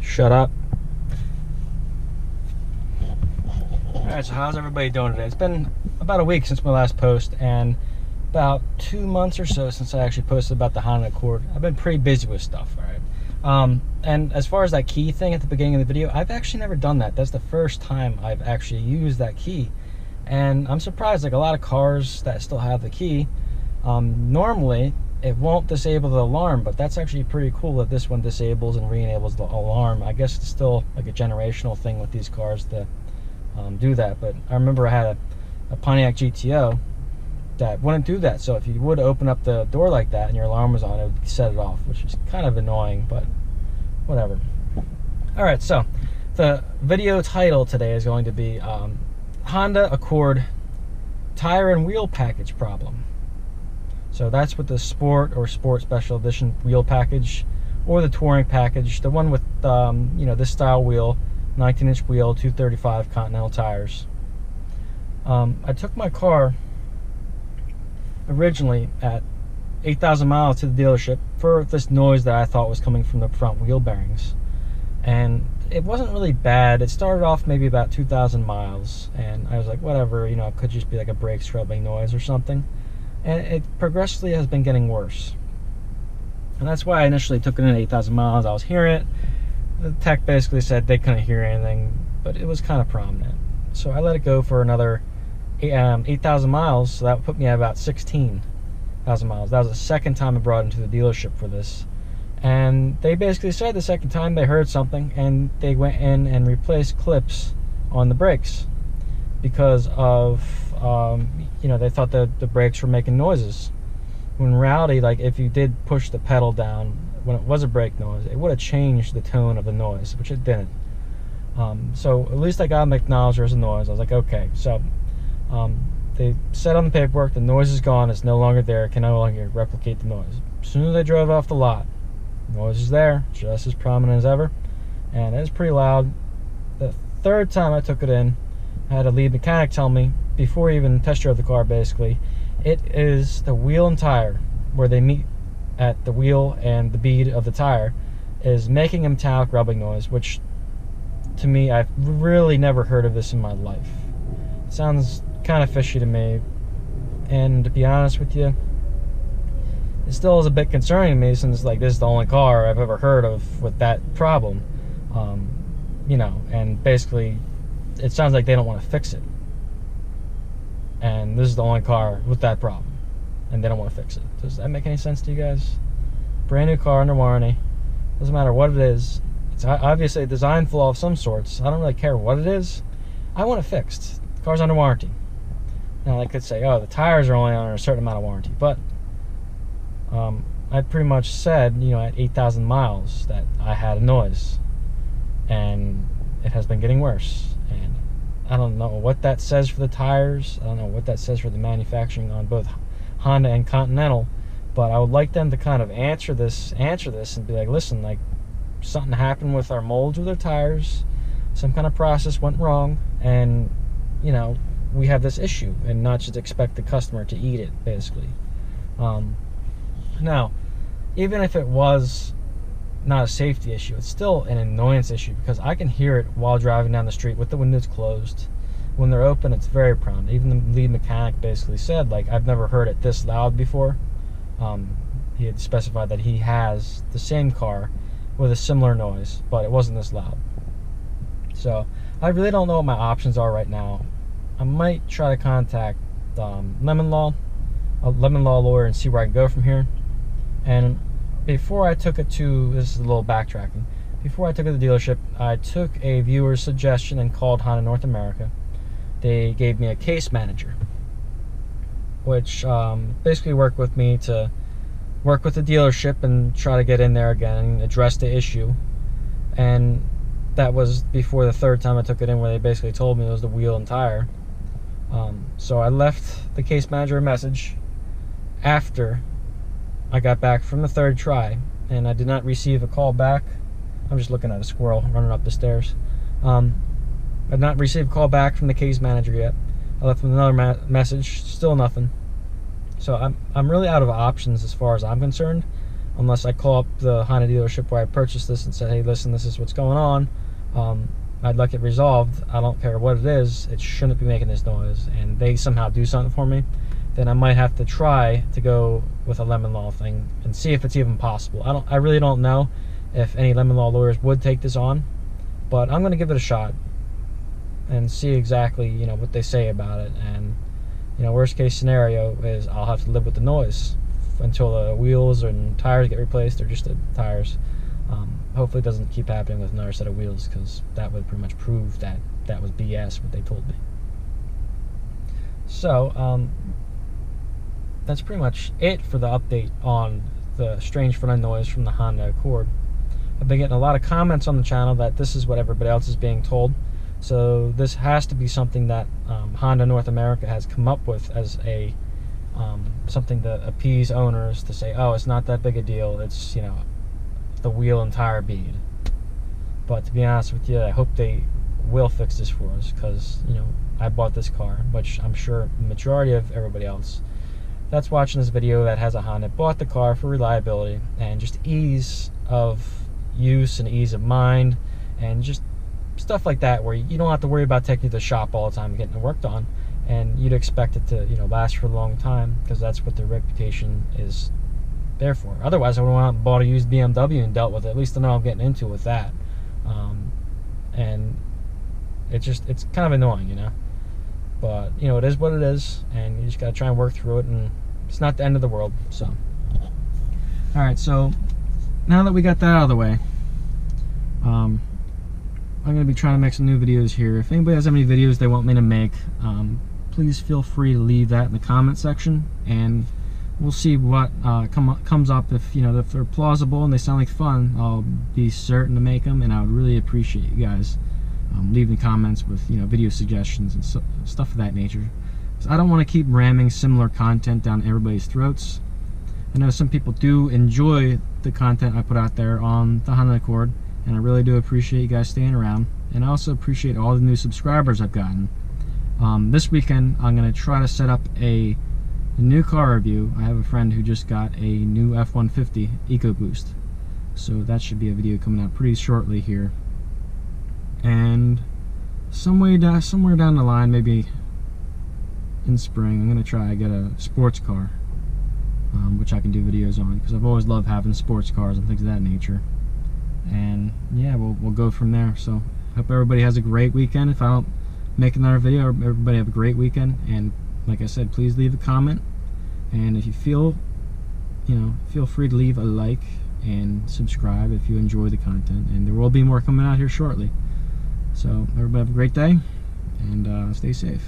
Shut up. Alright, so how's everybody doing today? It's been about a week since my last post, and about 2 months or so since I actually posted about the Honda Accord. I've been pretty busy with stuff, alright? And as far as that key thing at the beginning of the video, I've actually never done that. That's the first time I've actually used that key. And I'm surprised, like a lot of cars that still have the key, normally it won't disable the alarm, but that's actually pretty cool that this one disables and re-enables the alarm. I guess it's still like a generational thing with these cars to do that. But I remember I had a Pontiac GTO that wouldn't do that. So if you would open up the door like that and your alarm was on, it would set it off, which is kind of annoying, but whatever. Alright, so the video title today is going to be Honda Accord tire and wheel package problem. So that's with the Sport or Sport Special Edition wheel package, or the Touring package, the one with you know, this style wheel, 19-inch wheel, 235 Continental tires. I took my car originally at 8,000 miles to the dealership for this noise that I thought was coming from the front wheel bearings, and it wasn't really bad. It started off maybe about 2,000 miles, and I was like, whatever, you know, it could just be like a brake scrubbing noise or something. And it progressively has been getting worse. And that's why I initially took it in 8,000 miles. I was hearing it. The tech basically said they couldn't hear anything, but it was kind of prominent. So I let it go for another 8,000 miles, so that put me at about 16,000 miles. That was the second time I brought it into the dealership for this. And they basically said the second time they heard something, and they went in and replaced clips on the brakes because of you know, they thought that the brakes were making noises, when in reality, like, if you did push the pedal down when it was a brake noise, it would have changed the tone of the noise, which it didn't. So at least I got them acknowledged there was a noise. I was like, okay. So they said on the paperwork the noise is gone, it's no longer there, it can no longer replicate the noise. As soon as I drove off the lot, noise is there, just as prominent as ever, and it was pretty loud. The third time I took it in, I had a lead mechanic tell me, before I even test drove the car, basically, it is the wheel and tire, where they meet at the wheel and the bead of the tire, is making a metallic rubbing noise, which to me, I've really never heard of this in my life. It sounds kind of fishy to me, and to be honest with you, it still is a bit concerning to me, since like this is the only car I've ever heard of with that problem. You know, and basically it sounds like they don't want to fix it, and this is the only car with that problem, and they don't want to fix it. Does that make any sense to you guys? Brand new car under warranty, doesn't matter what it is, it's obviously a design flaw of some sorts. I don't really care what it is, I want it fixed. The car's under warranty. Now they could say, oh, the tires are only under a certain amount of warranty, but I pretty much said, you know, at 8,000 miles that I had a noise, and it has been getting worse. And I don't know what that says for the tires, I don't know what that says for the manufacturing on both Honda and Continental, but I would like them to kind of answer this and be like, listen, like, something happened with our molds with our tires, some kind of process went wrong, and you know, we have this issue, and not just expect the customer to eat it, basically. Now, even if it was not a safety issue, it's still an annoyance issue, because I can hear it while driving down the street with the windows closed. When they're open, it's very prominent. Even the lead mechanic basically said, like, I've never heard it this loud before. He had specified that he has the same car with a similar noise, but it wasn't this loud. So I really don't know what my options are right now. I might try to contact a lemon law lawyer, and see where I can go from here. And before I took it to, this is a little backtracking, before I took it to the dealership, I took a viewer's suggestion and called Honda North America. They gave me a case manager, which basically worked with me to work with the dealership and try to get in there again and address the issue. And that was before the third time I took it in, where they basically told me it was the wheel and tire. So I left the case manager a message after I got back from the third try, and I did not receive a call back. I'm just looking at a squirrel running up the stairs. I did not receive a call back from the case manager yet. I left them another message, still nothing. So I'm really out of options as far as I'm concerned. unless I call up the Honda dealership where I purchased this and said, hey, listen, this is what's going on. I'd like it resolved. I don't care what it is. It shouldn't be making this noise. And they somehow do something for me, then I might have to try to go with a lemon law thing and see if it's even possible. I really don't know if any lemon law lawyers would take this on, but I'm going to give it a shot and see exactly, you know, what they say about it. And, you know, worst case scenario is I'll have to live with the noise until the wheels and tires get replaced, or just the tires. Hopefully it doesn't keep happening with another set of wheels, because that would pretty much prove that that was BS what they told me. So that's pretty much it for the update on the strange front end noise from the Honda Accord. I've been getting a lot of comments on the channel that this is what everybody else is being told. So this has to be something that Honda North America has come up with as a something to appease owners, to say, oh, it's not that big a deal. It's, you know, the wheel and tire bead. But to be honest with you, I hope they will fix this for us, because, you know, I bought this car, which I'm sure the majority of everybody else that's watching this video that has a Honda bought the car for reliability and just ease of use and ease of mind, and just stuff like that, where you don't have to worry about taking it to the shop all the time and getting it worked on, and you'd expect it to, you know, last for a long time, because that's what their reputation is there for. Otherwise, I would have went out and bought a used BMW and dealt with it. At least I know I'm getting into with that. And it's kind of annoying, you know. But, you know, it is what it is, and you just got to try and work through it, and it's not the end of the world. So, all right, so now that we got that out of the way, I'm going to be trying to make some new videos here. If anybody has any videos they want me to make, please feel free to leave that in the comment section, and we'll see what comes up. If, you know, if they're plausible and they sound like fun, I'll be certain to make them, and I would really appreciate you guys leaving comments with, you know, video suggestions and stuff of that nature. So I don't want to keep ramming similar content down everybody's throats. I know some people do enjoy the content I put out there on the Honda Accord, and I really do appreciate you guys staying around, and I also appreciate all the new subscribers I've gotten. This weekend I'm going to try to set up a new car review. I have a friend who just got a new F-150 EcoBoost, so that should be a video coming out pretty shortly here. And somewhere down the line, maybe in spring, I'm going to try to get a sports car, which I can do videos on, because I've always loved having sports cars and things of that nature. And yeah, we'll go from there. So hope everybody has a great weekend. If I don't make another video, everybody have a great weekend. And like I said, please leave a comment, and if you feel, you know, feel free to leave a like and subscribe if you enjoy the content, and there will be more coming out here shortly. So everybody have a great day, and stay safe.